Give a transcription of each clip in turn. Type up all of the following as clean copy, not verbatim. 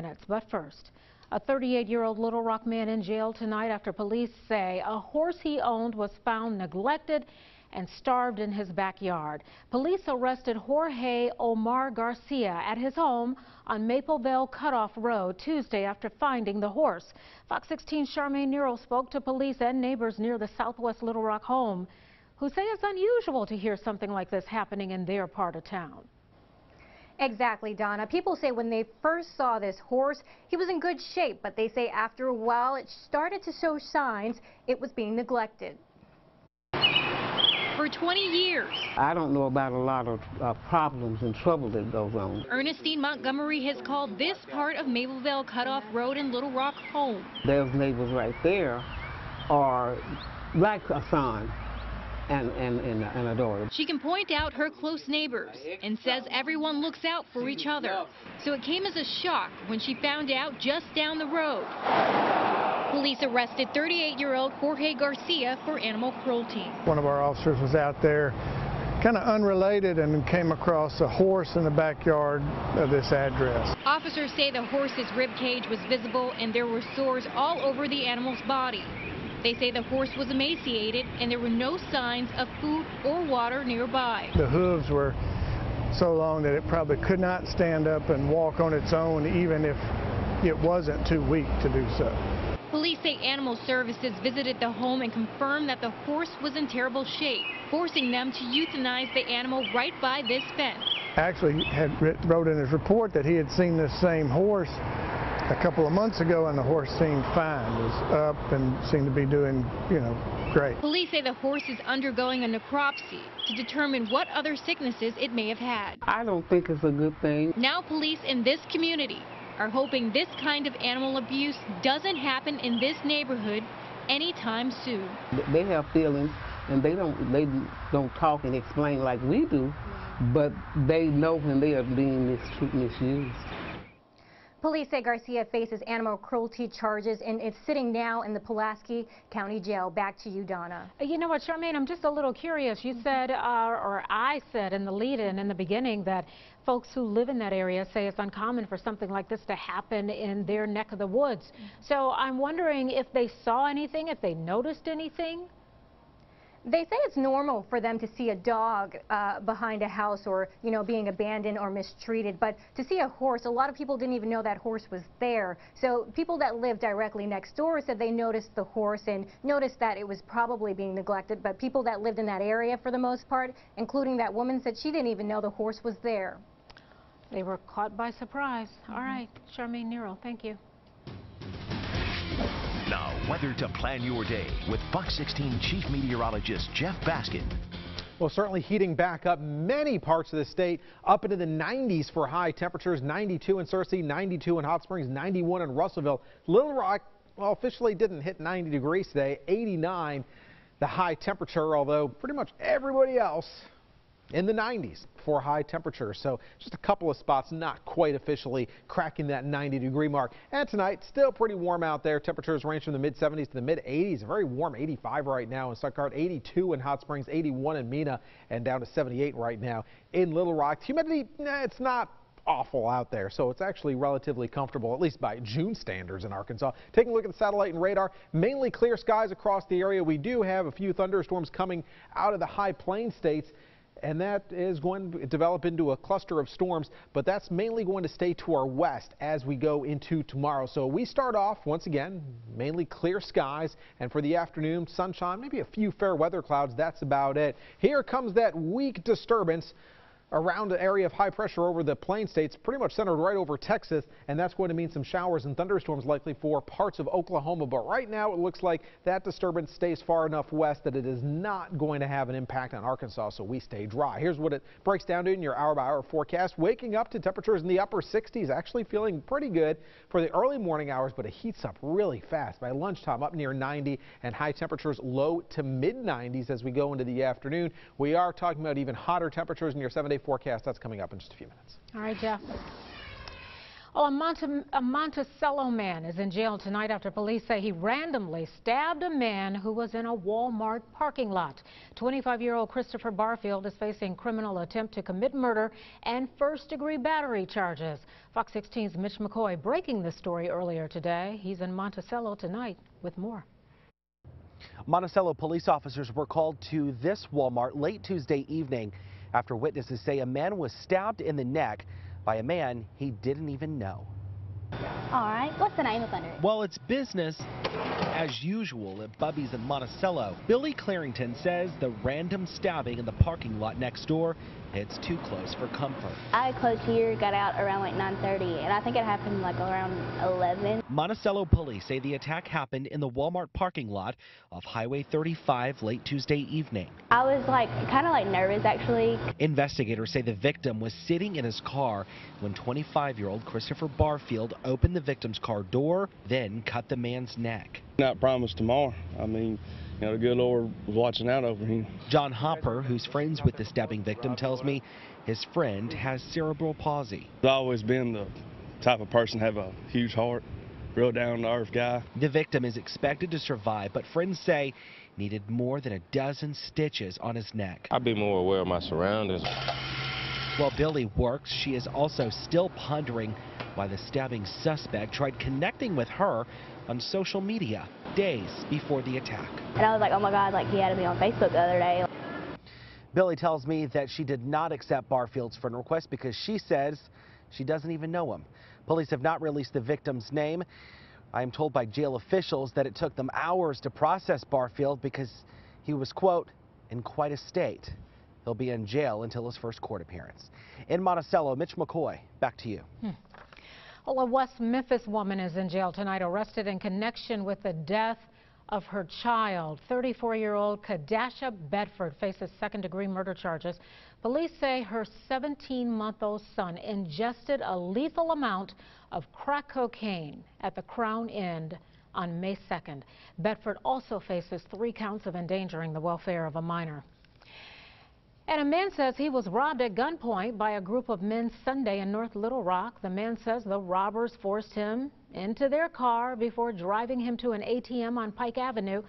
minutes. But first, a 38-year-old Little Rock man in jail tonight after police say a horse he owned was found neglected and starved in his backyard. Police arrested Jorge Omar Garcia at his home on Mapleville Cutoff Road Tuesday after finding the horse. Fox 16's Charmaine Nero spoke to police and neighbors near the Southwest Little Rock home, who say it's unusual to hear something like this happening in their part of town. Exactly, Donna. People say when they first saw this horse, he was in good shape, but they say after a while it started to show signs it was being neglected. For 20 years. I don't know about a lot of problems and trouble that goes on. Ernestine Montgomery has called this part of Mapleville Cutoff Road in Little Rock home. Those neighbors right there are like a son and a daughter. She can point out her close neighbors and says everyone looks out for each other. So it came as a shock when she found out just down the road. Police arrested 38-year-old Jorge Garcia for animal cruelty. One of our officers was out there, kind of unrelated, and came across a horse in the backyard of this address. Officers say the horse's rib cage was visible and there were sores all over the animal's body. They say the horse was emaciated and there were no signs of food or water nearby. The hooves were so long that it probably could not stand up and walk on its own, even if it wasn't too weak to do so. Police say Animal Services visited the home and confirmed that the horse was in terrible shape, forcing them to euthanize the animal right by this fence. Actually, wrote in his report that he had seen this same horse a couple of months ago, and the horse seemed fine. It was up and seemed to be doing, great. Police say the horse is undergoing a necropsy to determine what other sicknesses it may have had. I don't think it's a good thing. Now police in this community are hoping this kind of animal abuse doesn't happen in this neighborhood anytime soon. They have feelings, and they don't talk and explain like we do, but they know when they are being misused. Police say Garcia faces animal cruelty charges and is sitting now in the Pulaski County Jail. Back to you, Donna. You know what, Charmaine, I'm just a little curious. You said, or I said in the lead-in in the beginning, that folks who live in that area say it's uncommon for something like this to happen in their neck of the woods. So I'm wondering if they saw anything, if they noticed anything. They say it's normal for them to see a dog behind a house or, being abandoned or mistreated. But to see a horse, a lot of people didn't even know that horse was there. So people that live directly next door said they noticed the horse and noticed that it was probably being neglected. But people that lived in that area for the most part, including that woman, said she didn't even know the horse was there. They were caught by surprise. All right, Charmaine Nero, thank you. Now, weather to plan your day with Fox 16 Chief Meteorologist Jeff Baskin. Well, certainly heating back up many parts of the state, up into the 90s for high temperatures, 92 in Searcy, 92 in Hot Springs, 91 in Russellville. Little Rock, well, officially didn't hit 90 degrees today, 89 the high temperature, although pretty much everybody else in the 90s for high temperatures. So just a couple of spots not quite officially cracking that 90-degree mark. And tonight, still pretty warm out there. Temperatures range from the mid-70s to the mid-80s. A very warm 85 right now in Stuttgart, 82 in Hot Springs, 81 in Mena, and down to 78 right now in Little Rock. Humidity, it's not awful out there, so it's actually relatively comfortable, at least by June standards in Arkansas. Taking a look at the satellite and radar, mainly clear skies across the area. We do have a few thunderstorms coming out of the high plain states, and that is going to develop into a cluster of storms, but that's mainly going to stay to our west as we go into tomorrow. So we start off, once again, mainly clear skies, and for the afternoon, sunshine, maybe a few fair weather clouds. That's about it. Here comes that weak disturbance around the area of high pressure over the plain states, pretty much centered right over Texas, and that's going to mean some showers and thunderstorms likely for parts of Oklahoma. But right now it looks like that disturbance stays far enough west that it is not going to have an impact on Arkansas, so we stay dry. Here's what it breaks down to in your hour-by-hour forecast. Waking up to temperatures in the upper 60s, actually feeling pretty good for the early morning hours, but it heats up really fast. By lunchtime, up near 90, and high temperatures low to mid-90s as we go into the afternoon. We are talking about even hotter temperatures in your 7-day forecast. That's coming up in just a few minutes. All right, Jeff. Oh, a Monticello man is in jail tonight after police say he randomly stabbed a man who was in a Walmart parking lot. 25-year-old Christopher Barfield is facing criminal attempt to commit murder and first-degree battery charges. Fox 16's Mitch McCoy breaking this story earlier today. He's in Monticello tonight with more. Monticello police officers were called to this Walmart late Tuesday evening after witnesses say a man was stabbed in the neck by a man he didn't even know. All right, what's the name of under it? Well, it's business as usual at Bubby's in Monticello. Billy Clarington says the random stabbing in the parking lot next door hits too close for comfort. I closed here, got out around like 9:30, and I think it happened like around 11. Monticello police say the attack happened in the Walmart parking lot off Highway 35 late Tuesday evening. I was like kind of like nervous actually. Investigators say the victim was sitting in his car when 25-year-old Christopher Barfield opened the victim's car door, then cut the man's neck. Not promised tomorrow. I mean, you know, the good Lord was watching out over him. John Hopper, who's friends with the stabbing victim, tells me his friend has cerebral palsy. I've always been the type of person to have a huge heart, real down-to-earth guy. The victim is expected to survive, but friends say needed more than a dozen stitches on his neck. I'd be more aware of my surroundings. While Billy works, she is also still pondering why the stabbing suspect tried connecting with her on social media days before the attack. And I was like, oh my God, like he added me on Facebook the other day. Billy tells me that she did not accept Barfield's friend request because she says she doesn't even know him. Police have not released the victim's name. I am told by jail officials that it took them hours to process Barfield because he was, quote, in quite a state. He'll be in jail until his first court appearance. In Monticello, Mitch McCoy, back to you. Well, a West Memphis woman is in jail tonight, arrested in connection with the death of her child. 34-year-old Kadasha Bedford faces second-degree murder charges. Police say her 17-month-old son ingested a lethal amount of crack cocaine at the Crown Inn on May 2nd. Bedford also faces 3 counts of endangering the welfare of a minor. And a man says he was robbed at gunpoint by a group of men Sunday in North Little Rock. The man says the robbers forced him into their car before driving him to an ATM on Pike Avenue.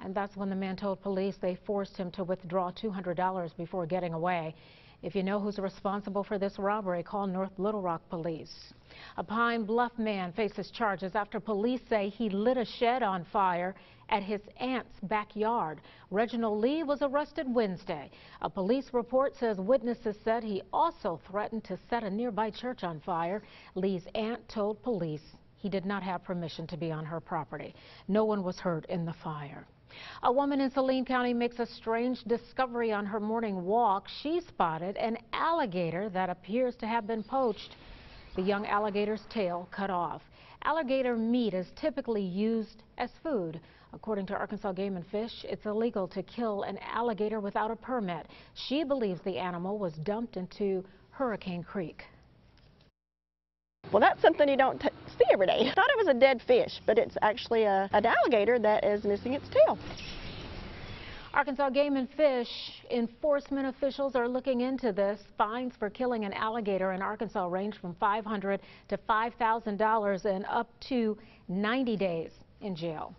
And that's when the man told police they forced him to withdraw $200 before getting away. If you know who's responsible for this robbery, call North Little Rock Police. A Pine Bluff man faces charges after police say he lit a shed on fire at his aunt's backyard. Reginald Lee was arrested Wednesday. A police report says witnesses said he also threatened to set a nearby church on fire. Lee's aunt told police he did not have permission to be on her property. No one was hurt in the fire. A woman in Saline County makes a strange discovery on her morning walk. She spotted an alligator that appears to have been poached. The young alligator's tail cut off. Alligator meat is typically used as food. According to Arkansas Game and Fish, it's illegal to kill an alligator without a permit. She believes the animal was dumped into Hurricane Creek. Well, that's something you don't see every day. I thought it was a dead fish, but it's actually an alligator that is missing its tail. Arkansas Game and Fish enforcement officials are looking into this. Fines for killing an alligator in Arkansas range from $500 to $5,000 and up to 90 days in jail.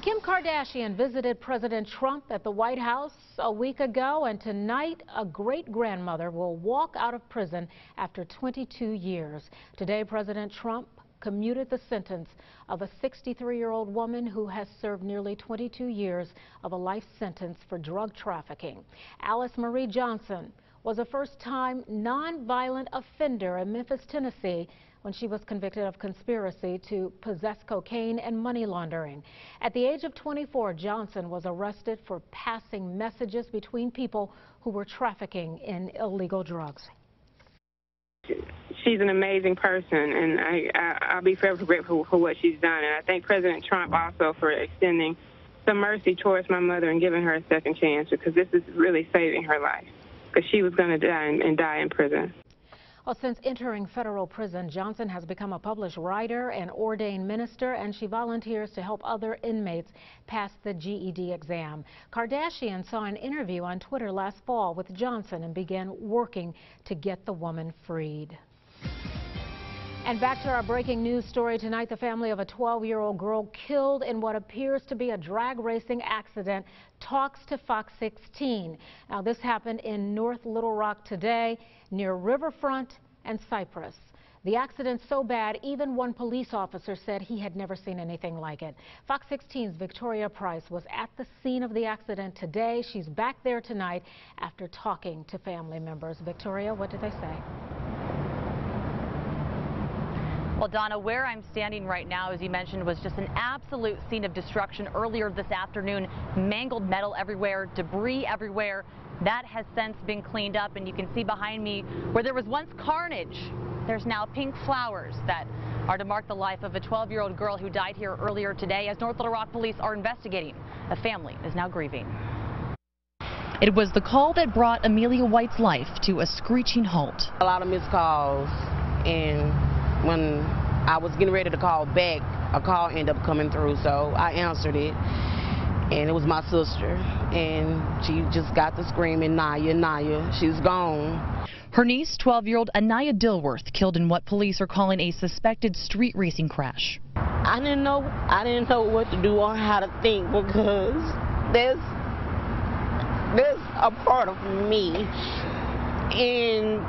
Kim Kardashian visited President Trump at the White House a week ago, and tonight a great-grandmother will walk out of prison after 22 years. Today, President Trump commuted the sentence of a 63-year-old woman who has served nearly 22 years of a life sentence for drug trafficking. Alice Marie Johnson was a first-time nonviolent offender in Memphis, Tennessee, when she was convicted of conspiracy to possess cocaine and money laundering. At the age of 24, Johnson was arrested for passing messages between people who were trafficking in illegal drugs. She's an amazing person, and I'll be forever grateful for what she's done. And I thank President Trump also for extending some mercy towards my mother and giving her a second chance, because this is really saving her life, because she was going to die in prison. Well, since entering federal prison, Johnson has become a published writer and ordained minister, and she volunteers to help other inmates pass the GED exam. Kardashian saw an interview on Twitter last fall with Johnson and began working to get the woman freed. And back to our breaking news story tonight. The family of a 12-year-old girl killed in what appears to be a drag racing accident talks to Fox 16. Now, this happened in North Little Rock today near Riverfront and Cypress. The accident so bad, even one police officer said he had never seen anything like it. Fox 16's Victoria Price was at the scene of the accident today. She's back there tonight after talking to family members. Victoria, what did they say? Well, Donna, where I'm standing right now, as you mentioned, was just an absolute scene of destruction earlier this afternoon. Mangled metal everywhere, debris everywhere. That has since been cleaned up, and you can see behind me where there was once carnage. There's now pink flowers that are to mark the life of a 12-year-old girl who died here earlier today. As North Little Rock police are investigating, a family is now grieving. It was the call that brought Amelia White's life to a screeching halt. A lot of missed calls, and when I was getting ready to call back, a call ended up coming through, so I answered it, and it was my sister, and she just got to screaming, Naya, she's gone. Her niece, 12-year-old Anaya Dilworth, killed in what police are calling a suspected street racing crash. I didn't know what to do or how to think, because there's a part of me, and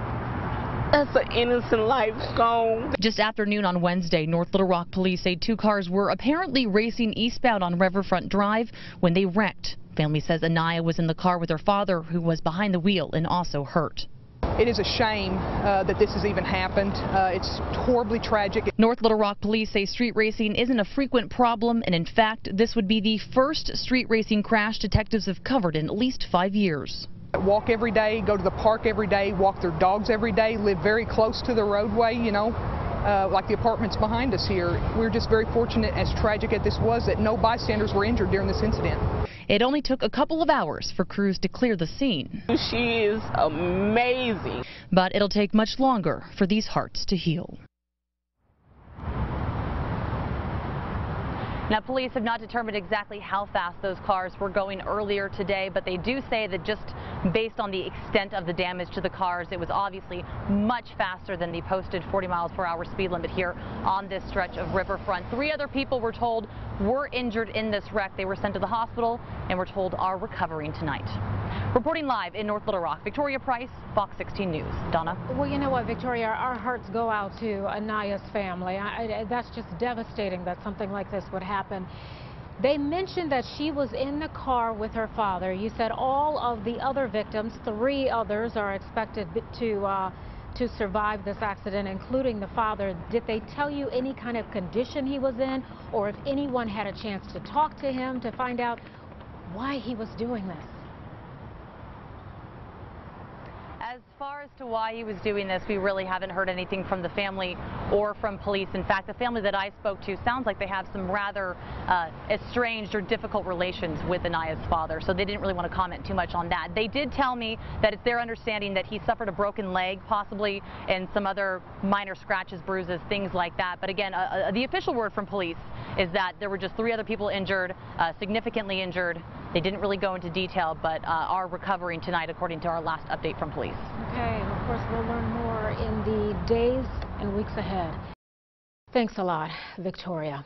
that's an innocent life gone. Just after noon on Wednesday, North Little Rock police say two cars were apparently racing eastbound on Riverfront Drive when they wrecked. Family says Anaya was in the car with her father, who was behind the wheel and also hurt. It is a shame that this has even happened. It's horribly tragic. North Little Rock police say street racing isn't a frequent problem, and in fact, this would be the first street racing crash detectives have covered in at least 5 years. Walk every day, go to the park every day, walk their dogs every day, live very close to the roadway, you know, like the apartments behind us here. We're just very fortunate, as tragic as this was, that no bystanders were injured during this incident. It only took a couple of hours for crews to clear the scene. She is amazing. But it'll take much longer for these hearts to heal. Now, police have not determined exactly how fast those cars were going earlier today, but they do say that just based on the extent of the damage to the cars, it was obviously much faster than the posted 40 miles per hour speed limit here on this stretch of Riverfront. 3 other people were told were injured in this wreck. They were sent to the hospital and were told are recovering tonight. Reporting live in North Little Rock, Victoria Price, Fox 16 News. Donna? Well, you know what, Victoria, our hearts go out to Anaya's family. That's just devastating that something like this would happen. They mentioned that she was in the car with her father. You said all of the other victims, 3 others, are expected to survive this accident, including the father. Did they tell you any kind of condition he was in, or if anyone had a chance to talk to him to find out why he was doing this? As far as to why he was doing this, we really haven't heard anything from the family or from police. In fact, the family that I spoke to sounds like they have some rather estranged or difficult relations with Anaya's father, so they didn't really want to comment too much on that. They did tell me that it's their understanding that he suffered a broken leg, possibly, and some other minor scratches, bruises, things like that. But again, the official word from police is that there were just 3 other people injured, significantly injured. They didn't really go into detail, but are recovering tonight, according to our last update from police. Okay, and of course we'll learn more in the days and weeks ahead. Thanks a lot, Victoria.